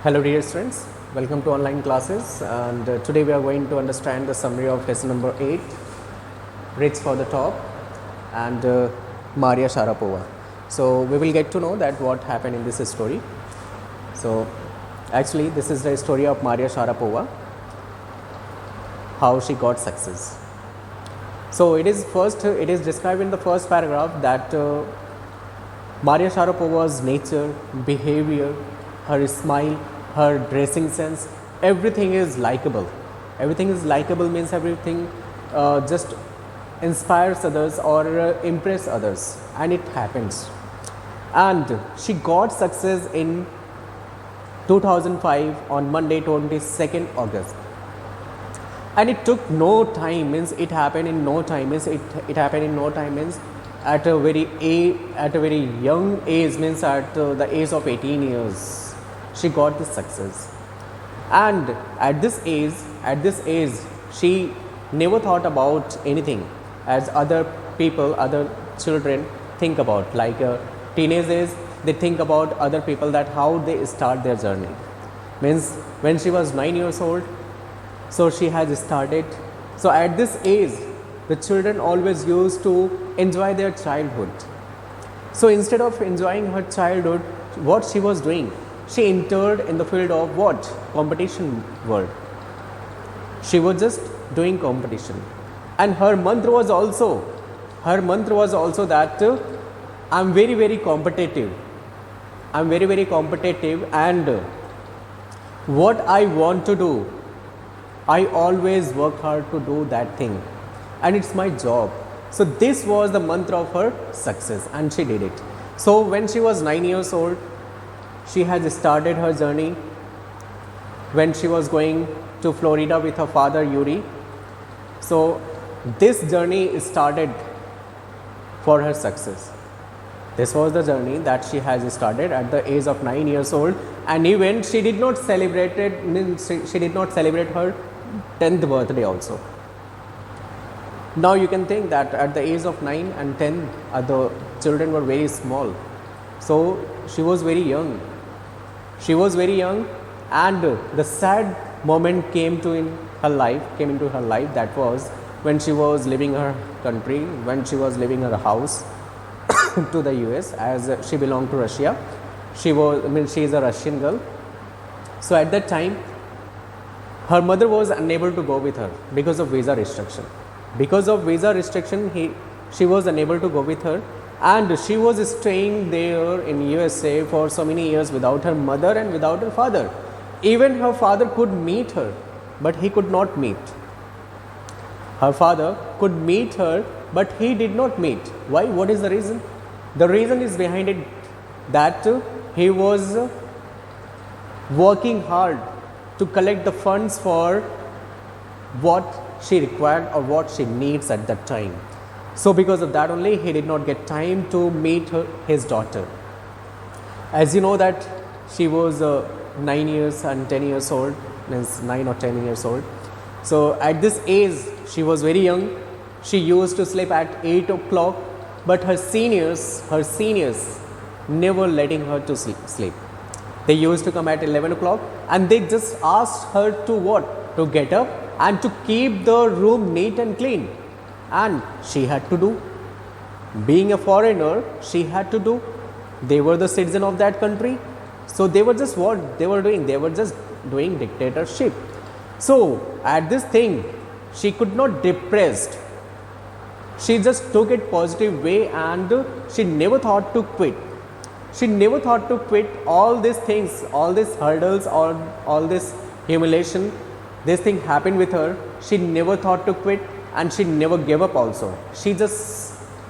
Hello dear students, welcome to online classes, and today we are going to understand the summary of lesson number 8, Rich for the Top, and Maria Sharapova. So we will get to know that what happened in this story. So actually this is the story of Maria Sharapova, how she got success. So it is described in the first paragraph that Maria Sharapova's nature, behavior, her smile, her dressing sense, everything is likable. Everything is likable means everything just inspires others or impress others, and it happens. And she got success in 2005 on Monday 22nd August. And it took no time, means it happened in no time, means it happened in no time means at a very young age, means at the age of 18 years she got this success. And at this age she never thought about anything as other people, other children think about, like teenage age they think about other people, that how they start their journey. Means when she was 9 years old, so she has started. So at this age the children always used to enjoy their childhood. So instead of enjoying her childhood, what she was doing, she entered in the field of what? Competition world. She was just doing competition, and her mantra was also that I'm very competitive. I'm very competitive, and what I want to do, I always work hard to do that thing, and it's my job. So this was the mantra of her success, and she did it. So when she was 9 years old, she has started her journey when she was going to Florida with her father Yuri. So this journey started for her success. This was the journey that she has started at the age of 9 years old, and even she did not celebrate her 10th birthday also. Now you can think that at the age of 9 and 10 the children were very small. So she was very young. And the sad moment came into her life. That was when she was leaving her country, when she was leaving her house to the US, as she belonged to Russia. She is a Russian girl. So at that time her mother was unable to go with her because of visa restriction. She was unable to go with her, and she was staying there in USA for so many years without her mother and without her father. Even her father could meet her, but he could not meet. Her father could meet her, but he did not meet. Why? What is the reason? The reason is behind it that he was working hard to collect the funds for what she required or what she needs at that time. So because of that only, he did not get time to meet his daughter. As you know that she was 9 years and 10 years old, means 9 or 10 years old. So at this age she was very young. She used to sleep at 8 o'clock, but her seniors never letting her to sleep. They used to come at 11 o'clock, and they just asked her to what? To get up and to keep the room neat and clean. And she had to do. Being a foreigner, she had to do. They were the citizen of that country. So they were just what they were doing? They were just doing dictatorship. So at this thing, she could not depressed. She just took it positive way, and she never thought to quit. She never thought to quit all these things, all these hurdles, all this humiliation. This thing happened with her. She never thought to quit, and she never gave up also.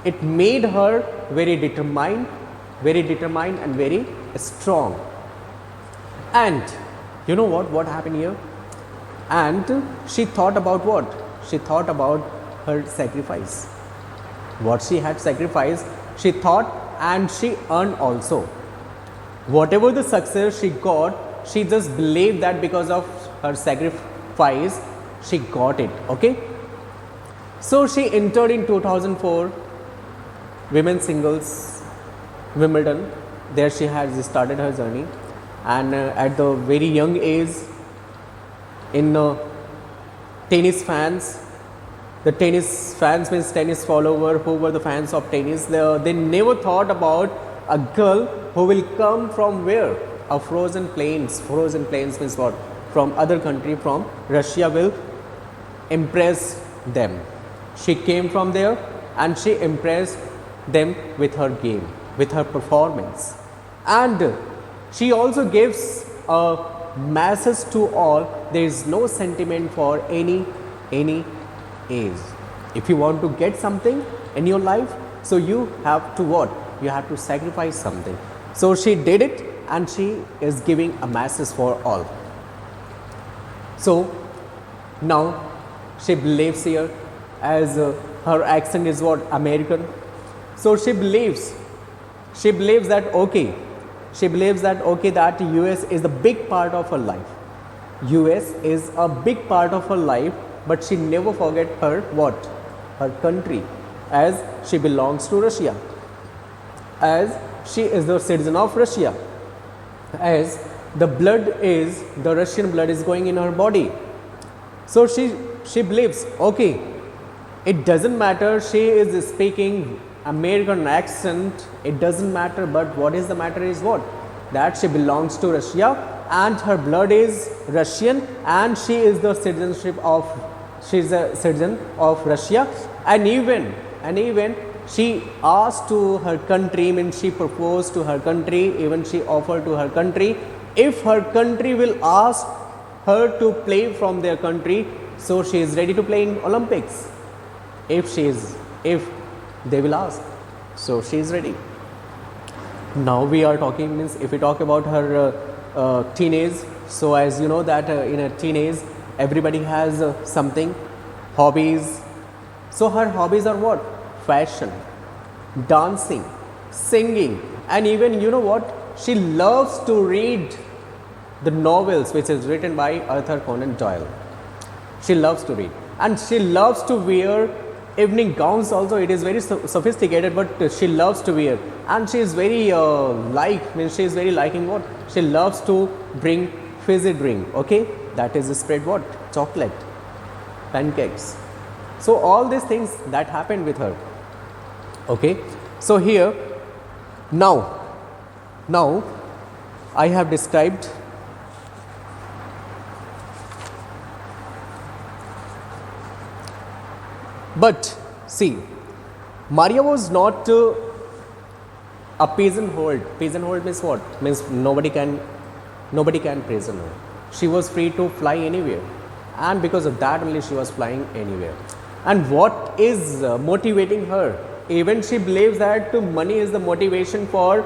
It made her very determined and very strong. And you know what happened here? And she thought about what? She thought about her sacrifice. What she had sacrificed, she thought, and she earned also. Whatever the success she got, she just believed that because of her sacrifice she got it. Okay. So she entered in 2004 women's singles Wimbledon. There she has started her journey. and at the very young age, in tennis fans, the tennis fans means tennis follower who were the fans of tennis, they never thought about a girl who will come from where? A frozen plains. Frozen plains means what? From other country, from Russia, will impress them. She came from there and she impressed them with her game, with her performance. And she also gives a message to all: there is no sentiment for any age. If you want to get something in your life, so you have to what? You have to sacrifice something. So she did it, and she is giving a message for all. So now she believes here, as her accent is what? American. So she believes that okay, that US is a big part of her life. US is a big part of her life, but she never forget her what? Her country, as she belongs to Russia, as she is the citizen of Russia, as the Russian blood is going in her body. So she believes, okay, it doesn't matter she is speaking American accent, it doesn't matter, but what is the matter is what? That she belongs to Russia and her blood is Russian, and she is a citizen of Russia, and even she asked to her country, means she proposed to her country, even she offered to her country, if her country will ask her to play from their country, so she is ready to play in Olympics. If they will ask, so she is ready. Now we are talking, means if we talk about her teenage, so as you know that in a teenage everybody has something, hobbies. So her hobbies are what? Fashion, dancing, singing, and even you know what? She loves to read the novels which is written by Arthur Conan Doyle. She loves to read, and she loves to wear evening gowns also. It is very sophisticated, but she loves to wear, and she is very she is very liking what? She loves to bring fizzy drink, okay, that is spread what? Chocolate, pancakes. So all these things that happened with her, okay. So here now I have described but see, Maria was not a pigeonhole. Pigeonhole means what? Means nobody can prison her. She was free to fly anywhere, and because of that only she was flying anywhere. And what is motivating her? Even she believes that money is the motivation for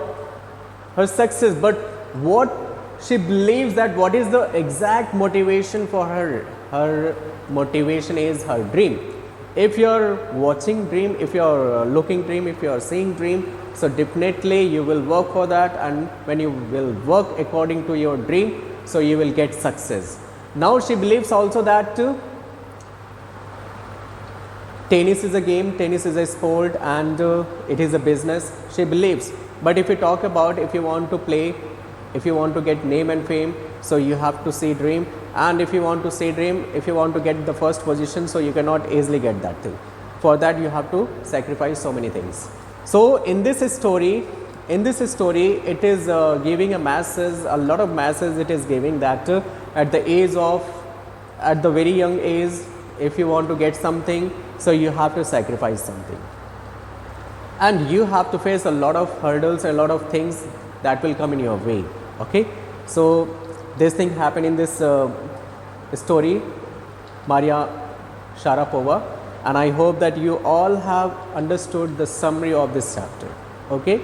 her success, but what she believes that what is the exact motivation for her? Her motivation is her dream. If you are watching dream, if you are looking dream, if you are seeing dream, so definitely you will work for that, and when you will work according to your dream, so you will get success. Now she believes also that tennis is a game, tennis is a sport, and it is a business. She believes. But if you talk about, if you want to play, if you want to get name and fame, so you have to see dream. And if you want to see dream, if you want to get the first position, so you cannot easily get that thing. For that you have to sacrifice so many things. So in this story, it is giving a message, a lot of message it is giving, that at the very young age, if you want to get something, so you have to sacrifice something, and you have to face a lot of hurdles, a lot of things that will come in your way, okay. So this thing happened in this story, Maria Sharapova, and I hope that you all have understood the summary of this chapter, okay.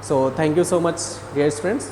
So thank you so much, dear friends.